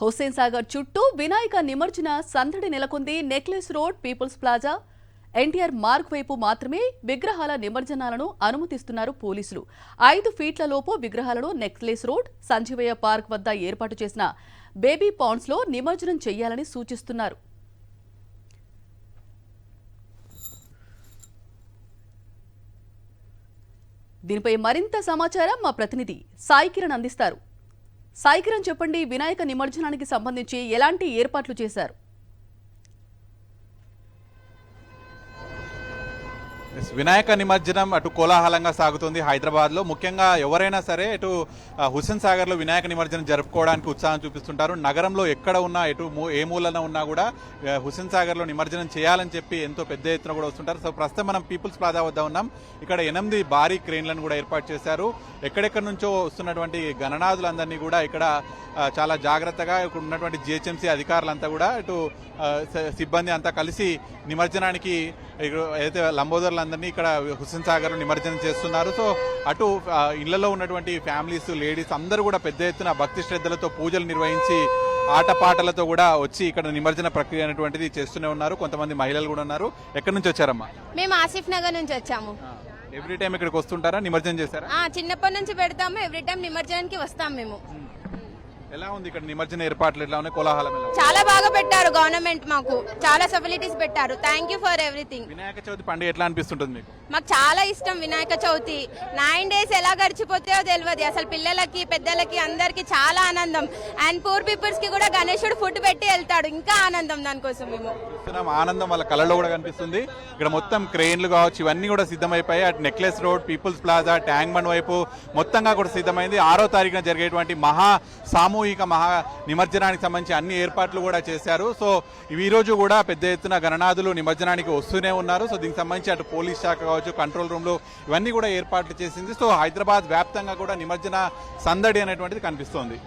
హుస్సేన్ సాగర్ చుట్టూ వినాయక నిమజ్జన సందడి నెలకొంది. Necklace road, people's plaza, NTR Marg వైపు మాత్రమే విగ్రహాల నిమజ్జనాలను అనుమతిస్తున్నారు పోలీసులు. 5 ఫీట్ల లోపు విగ్రహాలను నెక్లెస్ రోడ్, సంజీవయ్య పార్క్ వద్ద ఏర్పాటు చేసిన బేబీ పాండ్స్ లో నిమజ్జనం చేయాలని సూచిస్తున్నారు. దీనిపై మరింత సమాచారం మా ప్రతినిధి సాయి కిరణ్ అందిస్తారు. సాయి కిరణ్, చెప్పండి, వినాయక నిమజ్జనానికి సంబంధించి ఎలాంటి ఏర్పాట్లు చేశారు? వినాయక నిమజ్జనం అటు కోలాహలంగా సాగుతుంది హైదరాబాద్ లో. ముఖ్యంగా ఎవరైనా సరే ఇటు హుస్సేన్ సాగర్ లో వినాయక నిమజ్జనం జరుపుకోవడానికి ఉత్సాహం చూపిస్తుంటారు. నగరంలో ఎక్కడ ఉన్నా, ఎటు ఏ మూలన ఉన్నా కూడా హుస్సేన్ సాగర్ లో నిమజ్జనం చేయాలని చెప్పి ఎంతో పెద్ద ఎత్తున కూడా వస్తుంటారు. సో ప్రస్తుతం మనం పీపుల్స్ ప్లాజా వద్ద ఉన్నాం. ఇక్కడ 8 భారీ క్రేన్లను కూడా ఏర్పాటు చేశారు. ఎక్కడెక్కడి నుంచో వస్తున్నటువంటి గణనాథులందరినీ కూడా ఇక్కడ చాలా జాగ్రత్తగా ఇక్కడ ఉన్నటువంటి జిహెచ్ఎంసీ అధికారులంతా కూడా ఇటు సిబ్బంది అంతా కలిసి నిమజ్జనానికి ఏదైతే లంబోదరులందరినీ ఇక్కడ హుస్సేన్ సాగర్ నిమజ్జనం చేస్తున్నారు. సో అటు ఇళ్లలో ఉన్నటువంటి ఫ్యామిలీస్, లేడీస్ అందరూ కూడా పెద్ద ఎత్తున భక్తి శ్రద్ధలతో పూజలు నిర్వహించి ఆటపాటలతో కూడా వచ్చి ఇక్కడ నిమజ్జన ప్రక్రియ అనేటువంటిది చేస్తూనే ఉన్నారు. కొంతమంది మహిళలు కూడా ఉన్నారు. ఎక్కడి నుంచి వచ్చారమ్మా? మేము ఆసిఫ్ నగర్ నుంచి వచ్చాము. ఎవ్రీ టైం ఇక్కడికి వస్తుంటారా? నిమజ్జనం చేశారా? చిన్నప్పటి నుంచి పెడతాము. ఎవ్రీ టైం నిమజ్జనానికి వస్తాం మేము. ఎలా ఉంది ఇక్కడ నిమజ్జన ఏర్పాట్లు? ఎలా ఉన్నాయి? కోలాహలం ఎలా? చాలా బాగా పెట్టారు గవర్నమెంట్, మాకు చాలా ఫెసిలిటీస్ పెట్టారు. Thank you for everything. Vinayaka Chavithi పండుగ ఎట్లా అనిపిస్తుంటుంది మీకు? మాకు చాలా ఇష్టం వినాయక చవితి. 9 days ఎలా గడిచిపోతాయో తెలియదు. అసలు పిల్లలకి, పెద్దలకి అందరికి చాలా ఆనందం. అండ్ పూర్ పీపుల్స్ కి కూడా గణేశుడు ఫుడ్ పెట్టి వెళ్తాడు, ఇంకా ఆనందం. దానికోసం మేము ఆనందం వాళ్ళ కళ్ళలో కూడా కనిపిస్తుంది. ఇక్కడ మొత్తం క్రెయిన్లు కావచ్చు, ఇవన్నీ కూడా సిద్ధమైపోయాయి. అటు necklace road, people's plaza, tank bund వైపు మొత్తంగా కూడా సిద్ధమైంది. 6వ తారీఖున జరిగేటువంటి సామూహిక మహా నిమజ్జనానికి సంబంధించి అన్ని ఏర్పాట్లు కూడా చేశారు. సో ఈ రోజు కూడా పెద్ద ఎత్తున గణనాథులు నిమజ్జనానికి వస్తూనే ఉన్నారు. సో దీనికి సంబంధించి అటు పోలీస్ శాఖ కావచ్చు, కంట్రోల్ రూమ్లు ఇవన్నీ కూడా ఏర్పాట్లు చేసింది. సో హైదరాబాద్ వ్యాప్తంగా కూడా నిమజ్జన సందడి అనేటువంటిది కనిపిస్తోంది.